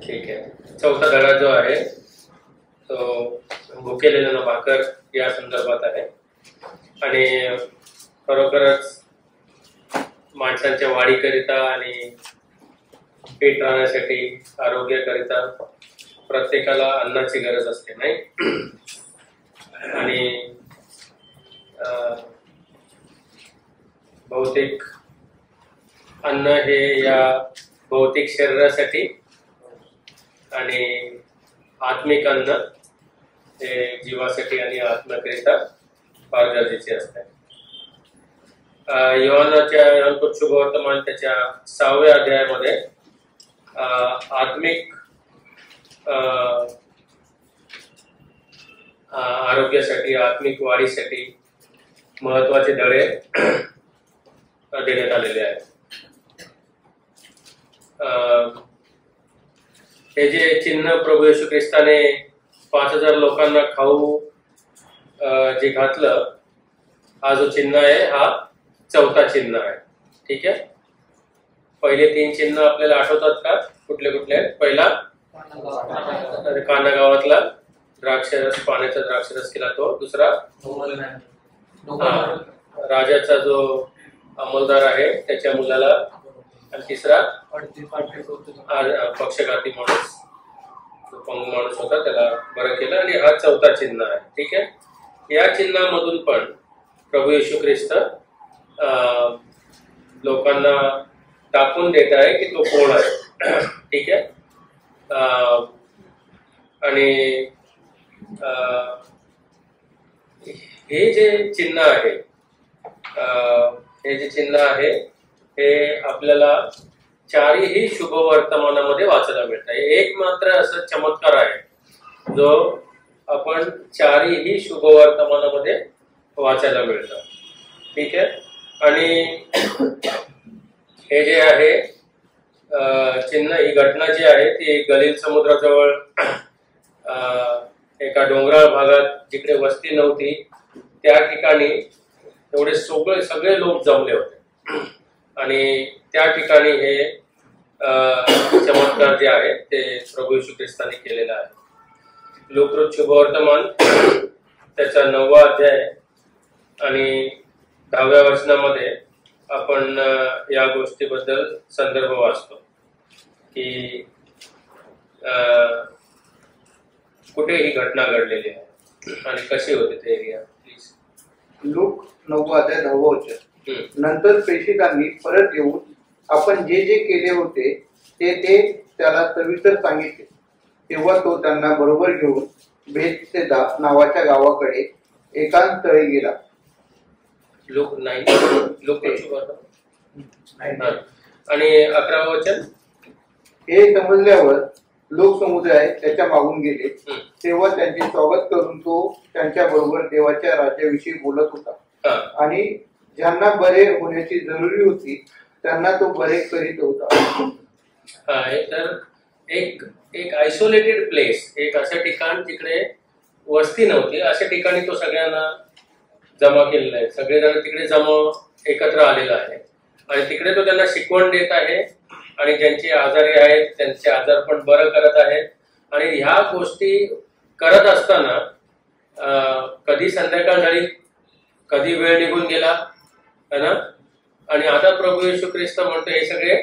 ठीक आहे. चौथा धडा जो आहे तो भुकेलेल्यांना भाकर या संदर्भात आहे आणि खरोखरच माणसांच्या वाढीकरिता आणि फिट राहण्यासाठी आरोग्याकरिता प्रत्येकाला अन्नाची गरज असते नाही. आणि बहुतेक अन्न हे या भौतिक शरीरासाठी आणि आत्मिक अन्न हे जीवासाठी आणि आत्म्याकरिता फार गरजेचे असते. योहानच्या शुभवर्तमान त्याच्या 6व्या अध्यायामध्ये आत्मिक आरोग्यासाठी आत्मिक वाढीसाठी महत्वाचे धडे देण्यात आलेले आहेत. हे जे चिन्ह प्रभू येशू ख्रिस्ताने 5000 लोकांना खाऊ जे घातलं, हा जो चिन्ह आहे हा चौथा चिन्ह आहे. ठीक आहे. पहिले 3 चिन्ह आपल्याला आठवतात का? कुठले कुठले आहेत? पहिला काना गावातला द्राक्षरस, पाण्याचा द्राक्षरस केला तो. दुसरा राजाचा जो अंमलदार आहे त्याच्या मुलाला, आणि तिसरा पक्षघाती माणूस, जो पंगू माणूस होता त्याला बरं केलं. आणि हा चौथा चिन्ह आहे. ठीक आहे. या चिन्हामधून पण प्रभू येशू ख्रिस्त लोकांना दाखवून देत आहे की तो कोण आहे. ठीक आहे. आणि हे जे चिन्ह आहे, हे आपल्याला चारही शुभ वर्तमानामध्ये वाचायला मिळत आहे. एक मात्र असं चमत्कार आहे जो आपण चारही शुभ वर्तमानामध्ये वाचायला मिळतं. ठीक आहे. आणि हे जे आहे चिन्ह, ही घटना जी आहे ती गलील समुद्राजवळ एका डोंगराळ भागात जिकडे वस्ती नव्हती त्या ठिकाणी एवढे सगळे लोक जमले होते आणि त्या ठिकाणी हे चमत्कार जे आहे ते प्रभू येशू ख्रिस्ताने केलेला आहे. लोककृत शुभवर्तमान त्याचा 9वा अध्याय आणि 10व्या वचनामध्ये आपण या गोष्टीबद्दल संदर्भ वाचतो की कुठे ही घटना घडलेली आहे आणि कशी होते ते एरिया. प्लीज. लूक 9वा अध्याय 10वं वचन. नंतर प्रेषितांनी परत येऊन आपण जे जे केले होते ते त्याला सविस्तर सांगितले. तेव्हा तो त्यांना बरोबर घेऊन बेथसेदा नावाच्या गावाकडे एकांतस्थळी गेला. लोक 9 आणि 11वं वचन. हे समजल्यावर लोक समुदाय त्याच्या मागून गेले. तेव्हा त्यांचे स्वागत करून तो त्यांच्या बरोबर देवाच्या राज्याविषयी बोलत होता आणि ज्यांना बरे होण्याची जरुरी होती त्यांना तो बरे करीत होता. तर एक आयसोलेटेड प्लेस, एक असं ठिकाण जिकडे वस्ती नव्हती, अशा ठिकाणी तो सगळ्यांना जमा केलेला आहे. सगळेजण तिकडे एकत्र आलेला आहे आणि तिकडे तो त्यांना शिकवण देत आहे आणि ज्यांचे आजारी आहेत त्यांचे आजार पण बरं करत आहेत. आणि ह्या गोष्टी करत असताना कधी संध्याकाळ झाली, कधी वेळ निघून गेला है ना. आणि आता प्रभू येशू ख्रिस्त म्हणतो हे सगळे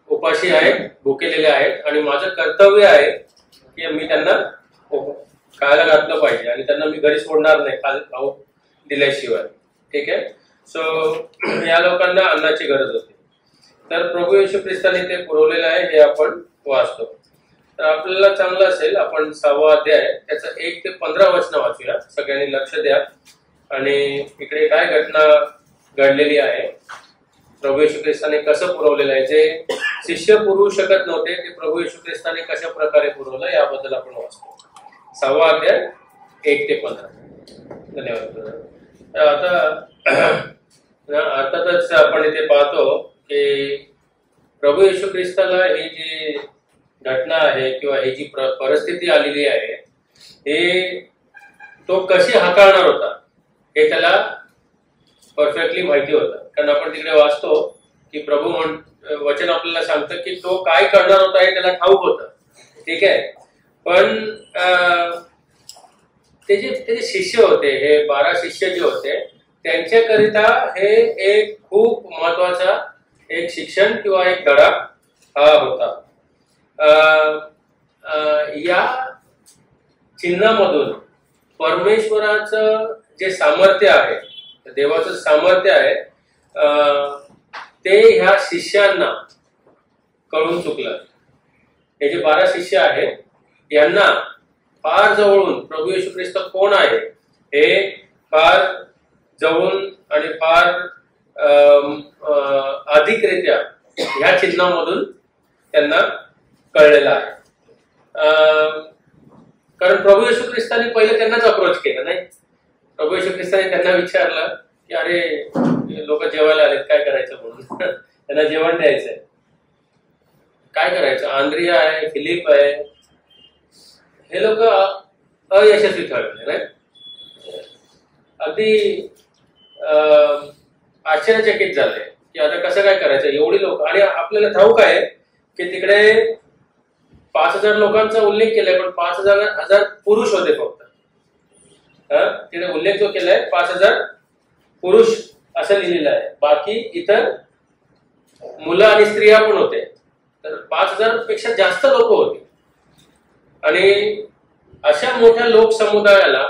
उपाशी आहेत, भुकेलेले आहेत आणि माझं कर्तव्य आहे की मी त्यांना खायला घातलं पाहिजे आणि त्यांना मी घरी सोडणार नाही खाऊ दिल्याशिवाय. ठीक आहे. सो या लोकांना अन्नाची गरज होती. तर प्रभू येशू ख्रिस्ताने ते पुरवलेलं आहे हे आपण वाचतो. तर आपल्याला चांगलं असेल आपण 6वा अध्याय त्याचं 1 ते 15 वचन वाचूया. सगळ्यांनी लक्ष द्या. आणि इकडे काय घटना घडलेली आहे, प्रभू येशू ख्रिस्ताने कसं पुरवलेलं आहे, जे शिष्य पुरवू शकत नव्हते ते प्रभू येशू ख्रिस्ताने कशा प्रकारे पुरवलं याबद्दल आपण वाचतो. 6वा अध्याय 1 ते 15. धन्यवाद. आता अर्थातच आपण इथे पाहतो की प्रभू येशू ख्रिस्ताला ही जी घटना आहे किंवा ही जी परिस्थिती आलेली आहे हे तो कशी हाताळणार होता हे त्याला परफेक्टली माहिती होतं. कारण आपण तिकडे वाचतो की प्रभू वचन आपल्याला सांगतं की तो काय करणार होता हे त्याला ठाऊक होतं, ठीक आहे. पण त्याचे शिष्य होते, हे 12 शिष्य जे होते त्यांच्याकरिता हे एक खूप महत्वाचा एक शिक्षण किंवा एक धडा हा होता. या चिन्हामधून परमेश्वराचं जे सामर्थ्य आहे, देवाचं सामर्थ्य आहे, ते ह्या शिष्यांना कळून चुकलं. हे जे 12 शिष्य आहेत यांना फार जवळून प्रभू येशू ख्रिस्त कोण आहे हे फार जवळून आणि फार अधिकरित्या ह्या चिन्हामधून त्यांना कळलेलं आहे. कारण प्रभू येशू ख्रिस्ताने पहिले त्यांनाच अप्रोच केलं, नाही? प्रभू येशू ख्रिस्ताने त्यांना विचारलं की अरे लोक जेवायला आलेत, काय करायचं म्हणून त्यांना जेवण द्यायचंय, काय करायचं. आंद्रिया आहे, फिलिप आहे, हे लोक अयशस्वी ठरले, नाही? अगदी आश्चर्यचकित झाले की आता कसं काय करायचं, एवढी लोक. आणि आपल्याला ठाऊक आहे की तिकडे 5,000 लोकांचा उल्लेख केलाय, पण 5,000 पुरुष होते फक्त. तिथे उल्लेख जो केलाय 5,000 पुरुष असं लिहिलेलं आहे. बाकी इतर मुलं आणि स्त्रिया पण होते. तर 5,000 पेक्षा जास्त लोक होते. आणि अशा मोठ्या लोकसमुदायाला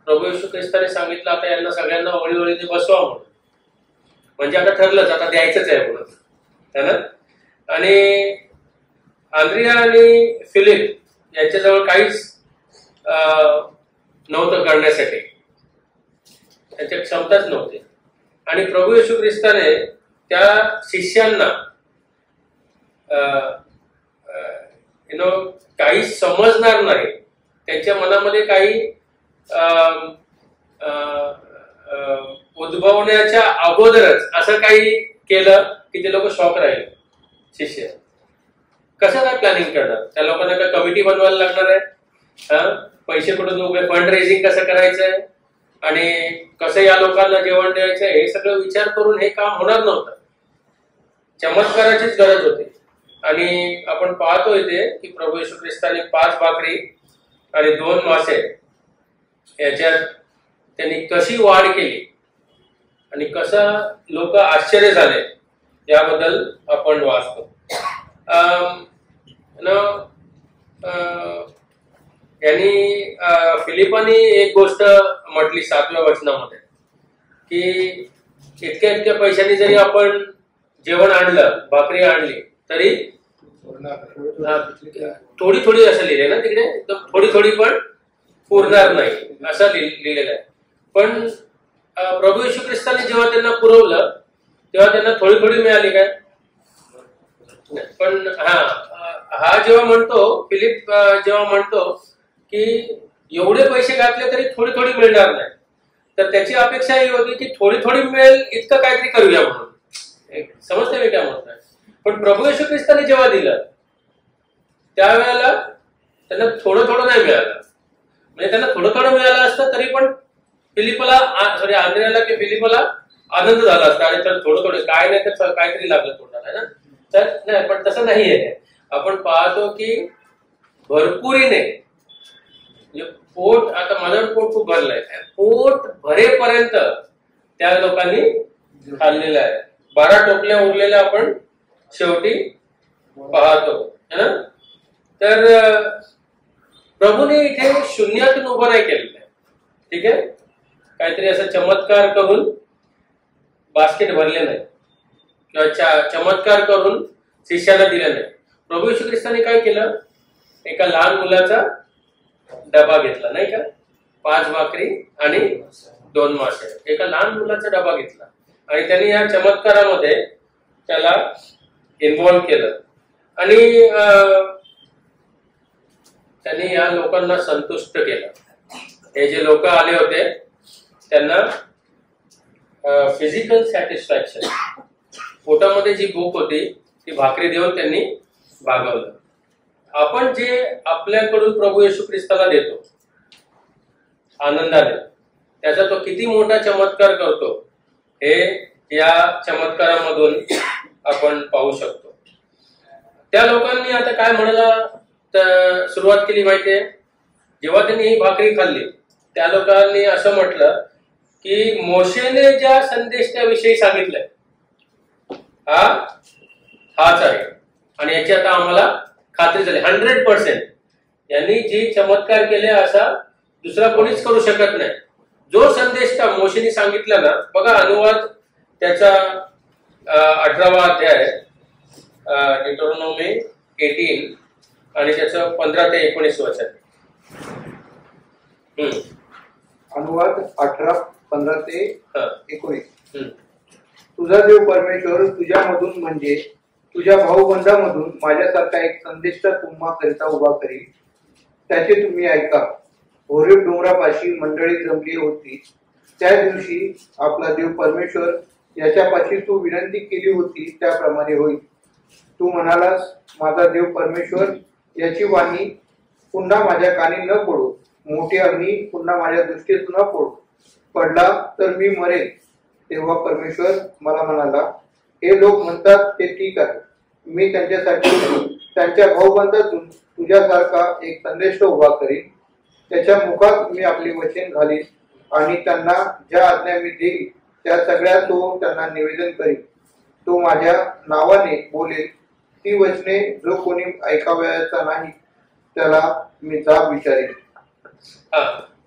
प्रभू येशू ख्रिस्ताने सांगितलं आता यांना सगळ्यांना वळीवळीने बसवा म्हणून. म्हणजे आता ठरलंच, आता द्यायचंच आहे म्हणून, है ना. आणि आंद्रिया आणि फिलिप यांच्याजवळ काहीच नव्हतं करण्यासाठी, त्यांच्या क्षमताच नव्हते. आणि प्रभू येशू ख्रिस्ताने त्या शिष्यांना काही समजणार नाही, त्यांच्या मनामध्ये काही उद्भवण्याच्या अगोदरच असं काही केलं की ते लोक शॉक राहिले. शिष्य कसं काय प्लॅनिंग करणार, त्या लोकांना काय कमिटी बनवायला लागणार आहे, पैसे कुठून उभे, फंड रेझिंग कसं करायचंय आणि कसं या लोकांना जेवण द्यायचं, हे सगळं विचार करून हे काम होणार नव्हतं. चमत्काराचीच गरज होती. आणि आपण पाहतो इथे की प्रभू येशू ख्रिस्ताने 5 भाकरी आणि 2 मासे याच्यात त्यांनी कशी वाढ केली आणि कसं लोक आश्चर्य झाले याबद्दल आपण वाचतो. यांनी फिलिपानी एक गोष्ट म्हटली 7व्या वचनामध्ये की इतक्या पैशांनी जरी आपण जेवण आणलं, भाकरी आणली, तरी थोडी थोडी असं लिहिले ना तिकडे, थोडी थोडी पण पुरणार नाही असं लिहिलेलं आहे. पण प्रभू येशू ख्रिस्ताने जेव्हा त्यांना पुरवलं तेव्हा त्यांना थोडी थोडी मिळाली काय. पण हा जेव्हा म्हणतो, फिलिप जेव्हा म्हणतो की एवढे पैसे घातले तरी थोडी थोडी मिळणार नाही, तर त्याची अपेक्षा ही होती की थोडी थोडी मिळेल इतकं काहीतरी करूया म्हणून. समजते मी काय म्हणताय. पण प्रभू येशू ख्रिस्ताने जेव्हा दिलं त्यावेळेला त्यांना थोडं थोडं नाही मिळालं. म्हणजे त्यांना थोडं थोडं मिळालं असतं तरी पण फिलिपला, सॉरी आंद्रियाला की फिलिपला आनंद झाला असता. आणि तर थोडं थोडं काय नाही तर काहीतरी लागलं तोंडाला, है ना. तर नाही, पण तसं नाहीये. आपण पाहतो की भरपुरीने, म्हणजे पोट, आता माझं पोट खूप भरलंय, पोट भरेपर्यंत त्या लोकांनी खाल्लेलं आहे. 12 टोपल्या उरलेल्या आपण शेवटी पाहतो, है ना. तर प्रभूने इथे शून्यातून उभं नाही केलेलं आहे, ठीक आहे. काहीतरी असं चमत्कार करून बास्केट भरले नाही किंवा चमत्कार करून शिष्याला दिले नाही. प्रभू येशू ख्रिस्ताने काय केलं, एका लहान मुलाचा डबा घेतला, नाही का. 5 भाकरी आणि 2 मासे, एका लहान मुलाचा डबा घेतला आणि त्यांनी या चमत्कारामध्ये त्याला इन्व्हॉल्व केलं. आणि त्यांनी या लोकांना संतुष्ट केलं. हे जे लोक आले होते त्यांना फिजिकल सॅटिस्फॅक्शन, पोटामध्ये जी भूक होती ती भाकरी देऊन त्यांनी भागवलं. आपण जे आपल्याकडून प्रभू येशू ख्रिस्ताला देतो आनंदाने, त्याचा तो किती मोठा चमत्कार करतो हे या चमत्कारामधून आपण पाहू शकतो. त्या लोकांनी आता काय म्हणायला सुरुवात केली माहितीये, जेव्हा त्यांनी ही भाकरी खाल्ली त्या लोकांनी असं म्हटलं की मोशेने ज्या संदेशाविषयी सांगितलंय हाच आहे आणि याची आता आम्हाला खात्री झाली 100%. यांनी जी चमत्कार केले असा दुसरा कोणीच करू शकत नाही. जो संदेश त्या मोशेने सांगितला ना, बघा अनुवाद त्याचा 18वा अध्याय डिटरोनॉमी 18 आणि त्याचं 15 ते 19 वचन. अनुवाद 18, 15 ते 19. तुझा देव परमेश्वर तुझ्यामधून म्हणजे तुझ्या भाऊबंधामधून माझ्यासारखा एक संदेष्टा तुम्हा करिता उभा करील. त्याचे तुम्ही ऐका. होरेब डोंगरापाशी मंडळी जमली होती. त्या दिवशी आपला देव परमेश्वर याच्यापाशी तू विनंती केली होती त्याप्रमाणे होईल. तू म्हणालास, माझा देव परमेश्वर याची वाणी पुन्हा माझ्या कानी न पडो, मोठी अग्नी पुन्हा माझ्या दृष्टीत न पडला तर मी मरेल. तेव्हा परमेश्वर मला म्हणाला, हे लोक म्हणतात ते ठीक आहे. मी त्यांच्यासाठी त्यांच्या भाऊबंधातून तुझ्यासारखा एक संदेश उभा करीन. त्याच्या मुखात मी आपले वचन घालीन आणि त्यांना ज्या आज्ञा मी देईन त्या सगळ्या तो त्यांना निवेदन करीन. तो माझ्या नावाने बोलेल. ती वचने जो कोणी ऐकावयाचा नाही त्याला मी जाब विचारेन.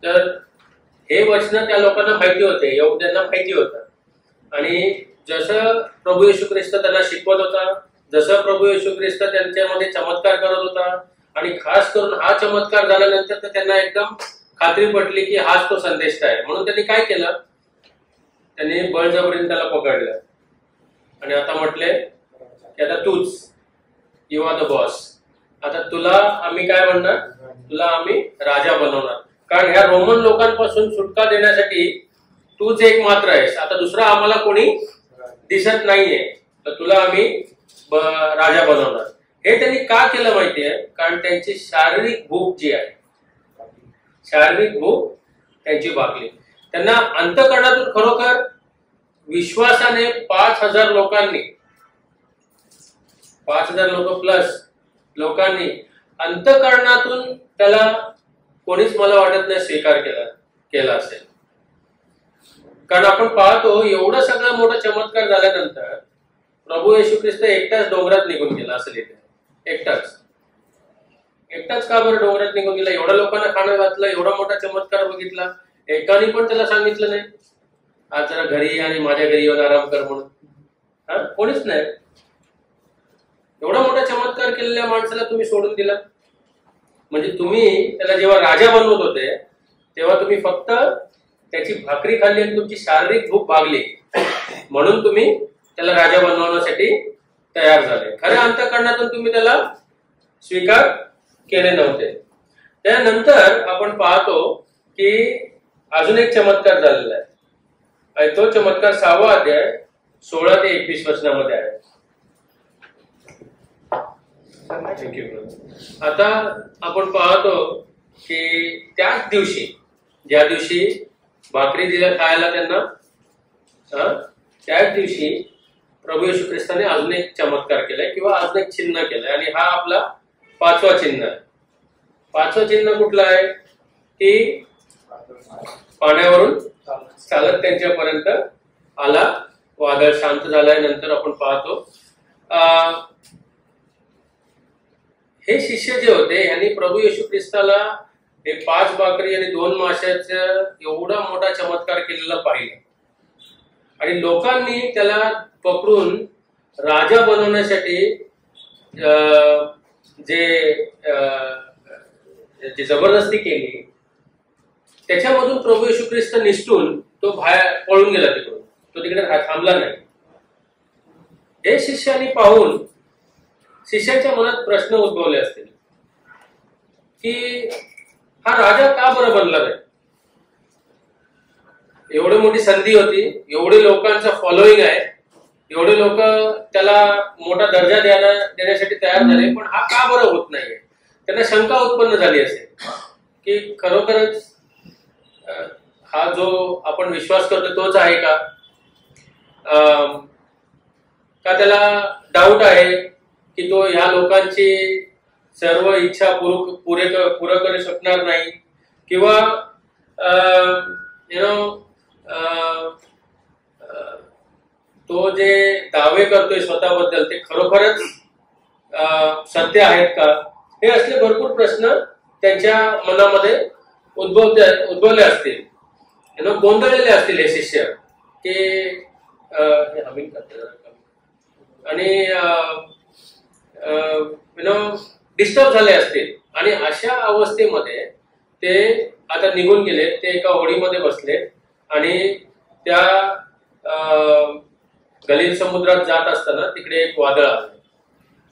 तर हे वचन त्या लोकांना माहिती होते, यहुद्यांना माहिती होतं. आणि जसं प्रभू येशू ख्रिस्त त्यांना शिकवत होता, जसं प्रभू येशू ख्रिस्त त्यांच्यामध्ये चमत्कार करत होता आणि खास करून हा चमत्कार झाल्यानंतर तर त्यांना एकदम खात्री पटली की हाच तो संदेश आहे. म्हणून त्यांनी काय केलं, त्यांनी बळजबरीने त्याला पकडलं आणि आता म्हटले की आता तूच, यू आर द बॉस. आता तुला आम्ही काय म्हणणार, तुला आम्ही राजा बनवणार. कारण ह्या रोमन लोकांपासून सुटका देण्यासाठी तूच एक मात्र आहेस. आता दुसरा आम्हाला कोणी दिसत नाहीये, तर तुला आम्ही राजा बनवणार. हे त्यांनी का केलं माहितीये, कारण त्यांची शारीरिक भूक जी आहे, शारीरिक भूक त्यांची भागली. त्यांना अंतःकरणातून खरोखर विश्वासाने 5000 लोकांनी, 5000 लोक प्लस लोकांनी अंतःकरणातून त्याला कोणीच मला वाटत नाही स्वीकार केला असेल. कारण आपण पाहतो एवढं सगळं मोठा चमत्कार झाल्यानंतर प्रभू येशू ख्रिस्त एकटाच डोंगरात निघून गेला असं लिहितं. एकटाच का बरं डोंगरात निघून गेला? एवढ्या लोकांना खाणं घातलं, एवढा मोठा चमत्कार बघितला, एकाने पण त्याला सांगितलं नाही आज जरा घरी आणि माझ्या घरी येऊन आराम कर म्हणून? कोणीच नाही. एवढा मोठा चमत्कार केलेल्या माणसाला तुम्ही सोडून दिला. म्हणजे तुम्ही त्याला जेव्हा राजा बनवत होते तेव्हा तुम्ही फक्त त्याची भाकरी खाल्ली आणि तुमची शारीरिक भूक भागली म्हणून तुम्ही त्याला राजा बनवण्यासाठी तयार झाले. खऱ्या अंतःकरणातून तुम्ही त्याला स्वीकार केले नव्हते. त्यानंतर आपण पाहतो की अजून एक चमत्कार झालेला आहे आणि तो चमत्कार 6वा अध्याय 16 ते 21 वचनामध्ये आहे. आता आपण पाहतो की त्याच दिवशी, ज्या दिवशी भाकरी दिल्या खायला त्यांना, त्याच दिवशी प्रभू येशू ख्रिस्ताने अजून एक चमत्कार केलाय किंवा अजून एक चिन्ह केलंय आणि हा आपला 5वा चिन्ह आहे. 5वं चिन्ह कुठलं आहे की पाण्यावरून चालत त्यांच्यापर्यंत आला, वादळ शांत झालाय. नंतर आपण पाहतो हे शिष्य जे होते यांनी प्रभू येशू ख्रिस्ताला हे 5 भाकरी आणि 2 माशाचा एवढा मोठा चमत्कार केलेला पाहिलं आणि लोकांनी त्याला पकडून राजा बनवण्यासाठी जे जबरदस्ती केली त्याच्यामधून प्रभू येशू ख्रिस्त निसटून तो बाहेर पळून गेला तिकडून. तो तिकडे थांबला नाही. हे शिष्यांनी पाहून शिष्यांच्या मनात प्रश्न उद्भवले असतील की हा राजा का बरं बनला नाही? एवढी मोठी संधी होती, एवढे लोकांचं फॉलोईंग आहे, एवढे लोक त्याला मोठा दर्जा देण्यासाठी तयार झाले, पण हा का बरं होत नाहीये? त्यांना शंका उत्पन्न झाली असेल की खरोखरच हा जो आपण विश्वास करतो तोच आहे का? का त्याला डाऊट आहे की तो ह्या लोकांची सर्व इच्छा पुरे करू शकणार नाही, किंवा तो जे दावे करतोय स्वतःबद्दल ते खरोखरच सत्य आहेत का, हे असले भरपूर प्रश्न त्यांच्या मनामध्ये उद्भवले असतील, गोंधळलेले असतील हे शिष्य की आणि डिस्टर्ब झाले असतील. आणि अशा अवस्थेमध्ये ते आता निघून गेले, ते एका होडीमध्ये बसले आणि त्या गलील समुद्रात जात असताना तिकडे एक वादळ आलं.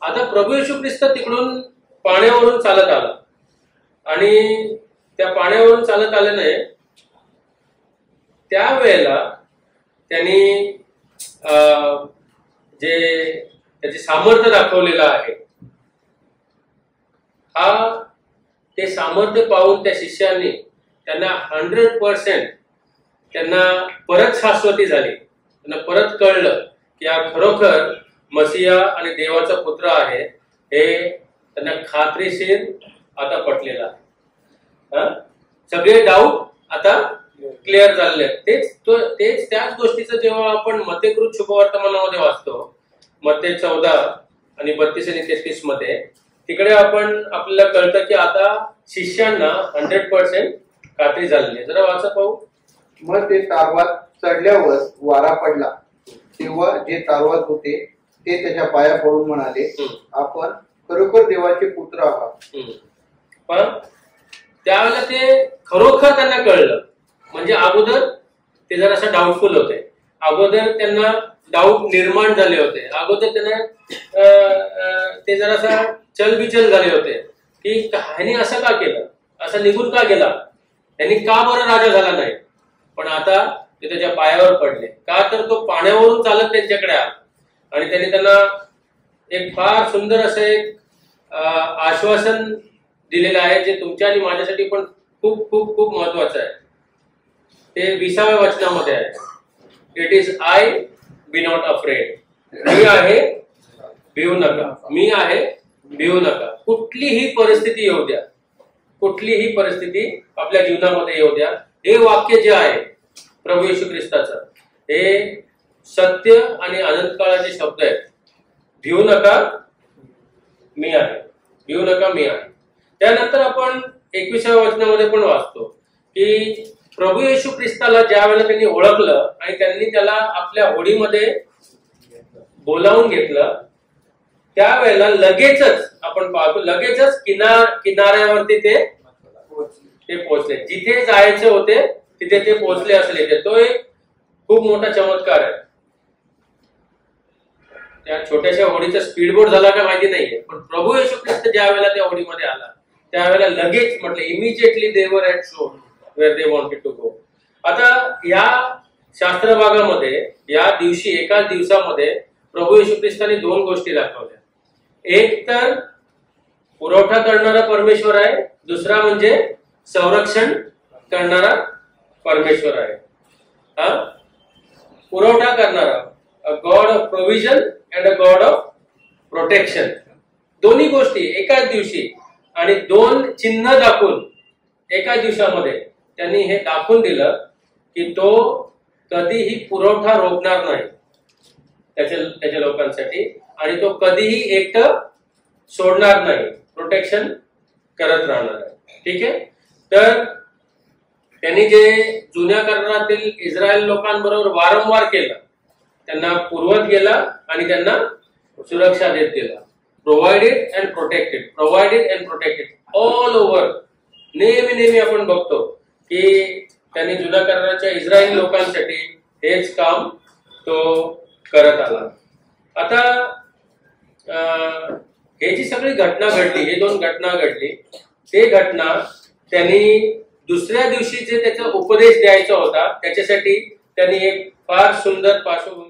आता प्रभू येशू ख्रिस्त तिकडून पाण्यावरून चालत आला आणि त्या पाण्यावरून चालत आल्याने त्यावेळेला त्यांनी जे त्याचे सामर्थ्य दाखवलेलं आहे, ते सामर्थ्य पाहून त्या शिष्यांनी त्यांना 100% त्यांना परत शाश्वती झाली. त्यांना परत कळलं की हा खरोखर मसिया आणि देवाचा पुत्र आहे, हे त्यांना खात्रीशीर आता पटलेलं आहे. सगळे डाऊट आता क्लिअर झालेले आहेत. तेच त्याच गोष्टीचं जेव्हा आपण मत्तेकृत शुभवर्तमानामध्ये वाचतो, मत्ते 14 आणि 32 आणि 33 मध्ये, तिकडे आपल्याला कळतं की आता शिष्यांना 100% खात्री झालेली आहे. जरा वाचा पाहू. मग ते तारवात चढल्यावर वारा पडला, तेव्हा जे तारवात होते ते त्याच्या पाया पडून म्हणाले, आपण खरोखर देवाचे पुत्र आहात. पण त्यावेळेला ते खरोखर त्यांना कळलं. म्हणजे अगोदर ते जरासं डाऊटफुल होते, अगोदर त्यांना डाऊट निर्माण झाले होते, अगोदर त्यांना ते जरासा चलबिचल झाले होते की ह्याने असं का केलं, असं निघून का गेला, त्यांनी का बरं राजा झाला नाही. पण आता ते त्याच्या पायावर पडले, का तर तो पाण्यावरून चालत त्यांच्याकडे आला आणि त्यांना एक फार सुंदर असं एक आश्वासन दिलेलं आहे, जे तुमच्या आणि माझ्यासाठी पण खूप खूप खूप महत्वाचं आहे. ते 20व्या वचनामध्ये आहे, it is I, be not afraid. मी आहे, भिवू नका. मी आहे, भिवू नका. कुठलीही परिस्थिती येऊ द्या, कुठलीही परिस्थिती आपल्या जीवनामध्ये येऊ द्या, हे वाक्य जे आहे प्रभू येशू ख्रिस्ताचं, हे सत्य आणि अनंत काळाचे शब्द आहेत. भिवू नका, मी आहे. भिवू नका, मी आहे. त्यानंतर आपण 21व्या वचनामध्ये पण वाचतो की प्रभू येशू ख्रिस्ताला ज्या वेळेला त्यांनी ओळखलं आणि त्यांनी त्याला आपल्या होडीमध्ये बोलावून घेतलं, त्यावेळेला लगेचच आपण पाहतो, लगेचच किनाऱ्यावरती ते पोहोचले. जिथे जायचे होते तिथे ते पोहोचले असले. तो एक खूप मोठा चमत्कार आहे. त्या छोट्याशा होडीचा स्पीडबोट झाला का माहिती नाहीये, पण प्रभू येशू ख्रिस्त ज्या वेळेला त्या होडीमध्ये आला त्यावेळेला लगेच म्हटलं, immediately they were at shore where they wanted to go. आता या शास्त्र भागामध्ये या दिवशी, एकाच दिवसामध्ये प्रभू येशू ख्रिस्ताने 2 गोष्टी दाखवल्या. एक तर पुरवठा करणारा परमेश्वर आहे, दुसरा म्हणजे संरक्षण करणारा परमेश्वर आहे. पुरवठा करणारा, a God of provision and a God of protection. दोन्ही गोष्टी एकाच दिवशी आणि 2 चिन्ह दाखवून एकाच दिवसामध्ये त्यांनी हे दाखवून दिलं की तो कधीही पुरवठा रोखणार नाही त्याच्या लोकांसाठी, आणि तो कधीही एकटं सोडणार नाही, प्रोटेक्शन करत राहणार आहे. ठीक आहे. तर त्यांनी जे जुन्या करारातील इस्रायल लोकांबरोबर वारंवार केलं, त्यांना पुरवत गेला आणि त्यांना सुरक्षा देत गेला. Provided and protected, provided and protected all over. नेहमी आपण बघतो की त्यांनी जुन्या कराराच्या इस्रायली लोकांसाठी हेच काम तो करत आला. आता हे जी सगळी घटना घडली, हे 2 घटना घडली, ते घटना त्यांनी दुसऱ्या दिवशी जे त्याचा उपदेश द्यायचा होता त्याच्यासाठी त्यांनी एक फार सुंदर पार्श्वभूमी